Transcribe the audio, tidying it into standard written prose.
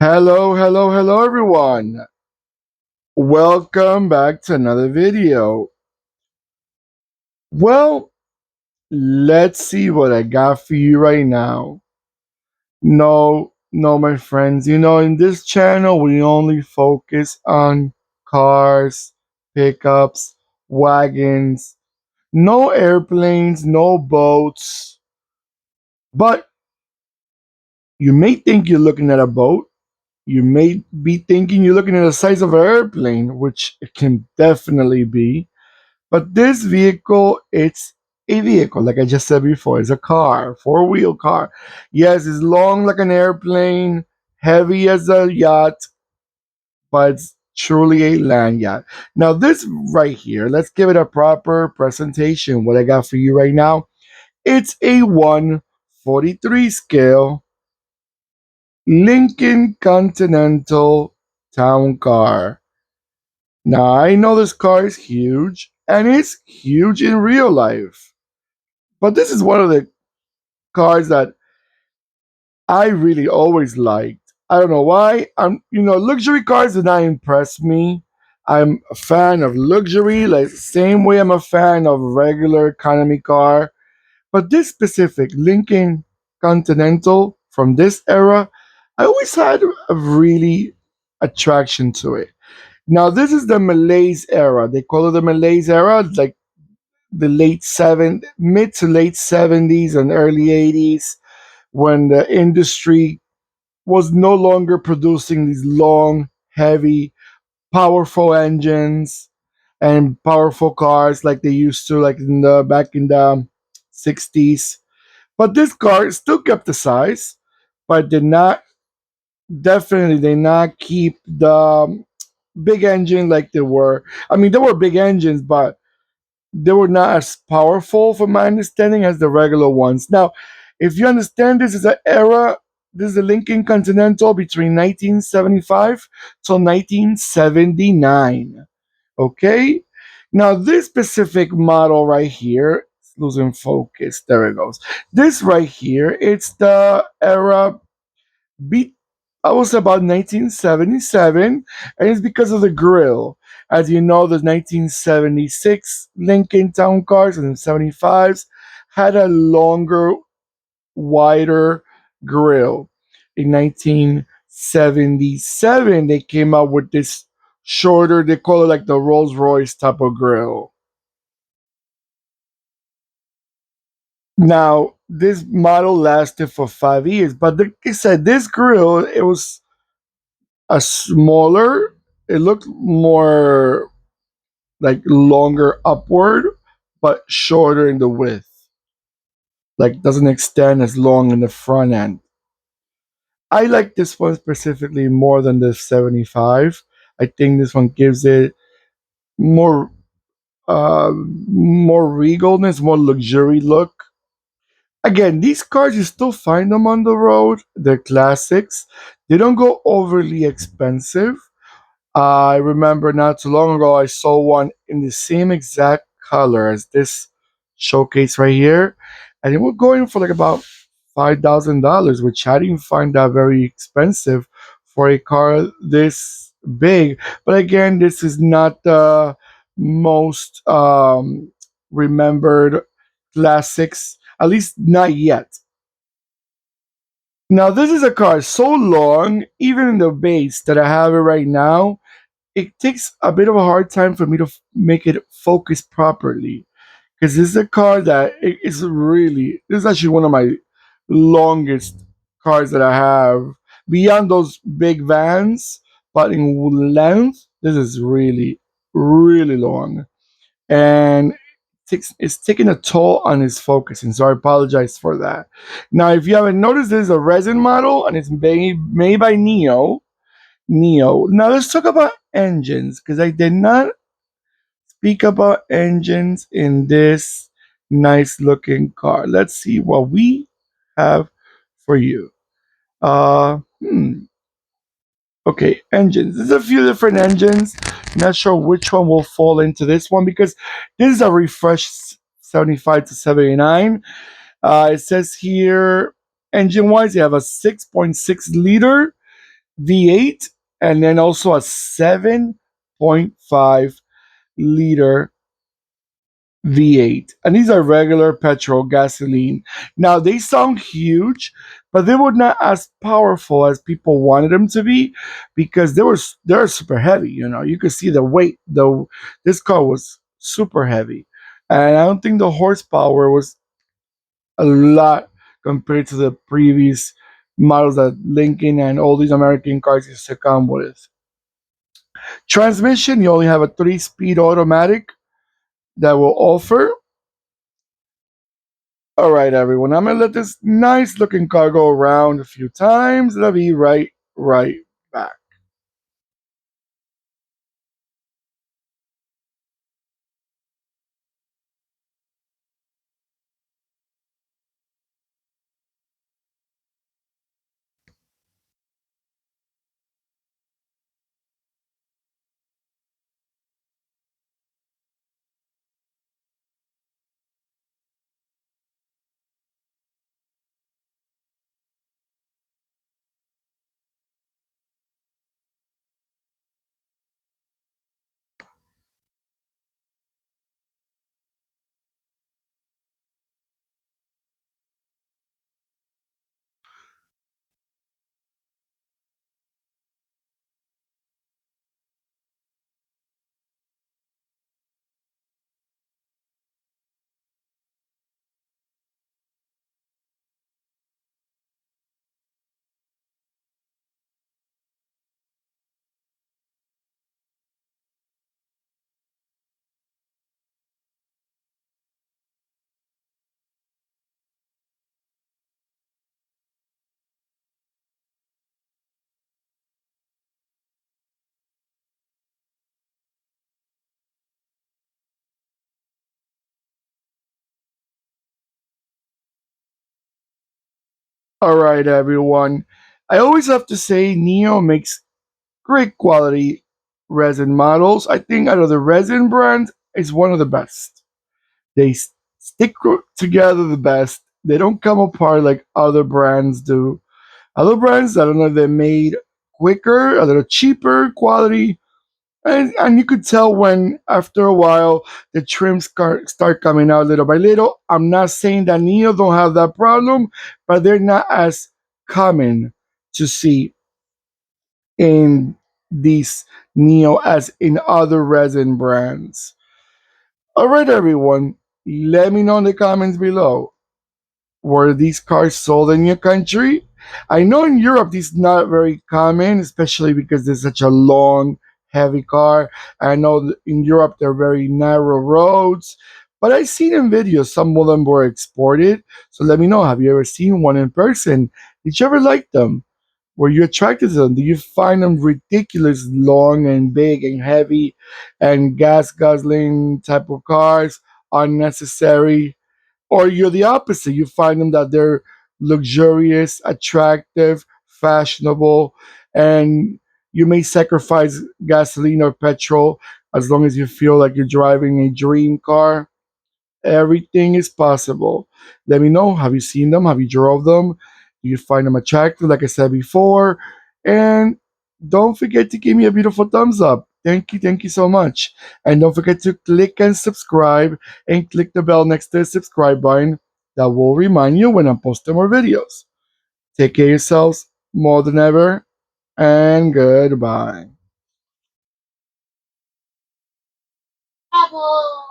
Hello, hello, hello, everyone. Welcome back to another video. Well, let's see what I got for you right now. No, my friends, in this channel, we only focus on cars, pickups, wagons, no airplanes, no boats. But you may think you're looking at a boat. You may be thinking you're looking at the size of an airplane, which it can definitely be. But this vehicle, it's a vehicle, like I just said before, it's a car, four-wheel car. Yes, it's long like an airplane, heavy as a yacht, but it's truly a land yacht. Now, this right here, let's give it a proper presentation. What I got for you right now, it's a 143 scale Lincoln Continental Town Car. Now, I know this car is huge, and it's huge in real life. But this is one of the cars that I really always liked. I don't know why. Luxury cars do not impress me. I'm a fan of luxury, like same way I'm a fan of regular economy car. But this specific Lincoln Continental from this era, I always had a really attraction to it. Now this is the Malaise era. They call it the Malaise era, like the mid to late 70s and early 80s, when the industry was no longer producing these long, heavy, powerful engines and powerful cars like they used to, like in the back in the 60s. But this car still kept the size, but did not keep the big engine like they were. I mean, there were big engines, but they were not as powerful, from my understanding, as the regular ones. Now, if you understand, this is a Lincoln Continental between 1975 till 1979. Okay? Now, this specific model right here, it's losing focus. There it goes. This right here, it's the era beat I was about 1977, and it's because of the grill. As you know, the 1976 Lincoln Town Cars and the 75s had a longer, wider grill. In 1977, they came out with this shorter, they call it like the Rolls Royce type of grill. Now, this model lasted for 5 years, but like I said, this grill, it was a smaller, it looked more like longer upward, but shorter in the width. Like doesn't extend as long in the front end. I like this one specifically more than the 75. I think this one gives it more more regalness, more luxury look. Again, these cars you still find them on the road. They're classics. They don't go overly expensive. I remember not too long ago I saw one in the same exact color as this showcase right here, and it was going for like about $5,000, which I didn't find that very expensive for a car this big. But again, this is not the most remembered classics, at least not yet. Now, this is a car so long, even in the base that I have it right now, it takes a bit of a hard time for me to make it focus properly, because this is a car that this is actually one of my longest cars that I have beyond those big vans, but in length this is really long, and it's taking a toll on his focusing, so I apologize for that. Now, if you haven't noticed, this is a resin model and it's made by Neo. Now let's talk about engines, because I did not speak about engines in this nice looking car. Let's see what we have for you. Uh, hmm. Okay, engines. There's a few different engines. Not sure which one will fall into this one, because this is a refreshed 75 to 79. It says here, engine wise, you have a 6.6 liter V8, and then also a 7.5 liter V8. And these are regular petrol gasoline. Now, they sound huge, but they were not as powerful as people wanted them to be because they're super heavy. You could see the weight. This car was super heavy. And I don't think the horsepower was a lot compared to the previous models that Lincoln and all these American cars used to come with. Transmission, you only have a 3-speed automatic that will offer. All right, everyone, I'm gonna let this nice looking car go around a few times, and I'll be right back. All right, everyone. I always have to say, Neo makes great quality resin models. I think out of the resin brand, it's one of the best. They stick together the best. They don't come apart like other brands do. Other brands, I don't know if they're made quicker, a little cheaper quality, and you could tell when after a while the trims start coming out little by little. I'm not saying that Neo don't have that problem, but they're not as common to see in these Neo as in other resin brands. All right, everyone, let me know in the comments below. Were these cars sold in your country? I know in Europe these not very common, especially because there's such a long, heavy car. I know that in Europe they're very narrow roads, but I've seen in videos some of them were exported. So let me know. Have you ever seen one in person? Did you ever like them? Were you attracted to them? Do you find them ridiculous, long and big and heavy, and gas guzzling type of cars unnecessary? Or you're the opposite. You find them that they're luxurious, attractive, fashionable, and you may sacrifice gasoline or petrol as long as you feel like you're driving a dream car. Everything is possible. Let me know. Have you seen them? Have you drove them? Do you find them attractive, like I said before? And don't forget to give me a beautiful thumbs up. Thank you so much. And don't forget to click and subscribe and click the bell next to the subscribe button. That will remind you when I'm posting more videos. Take care of yourselves more than ever, and goodbye.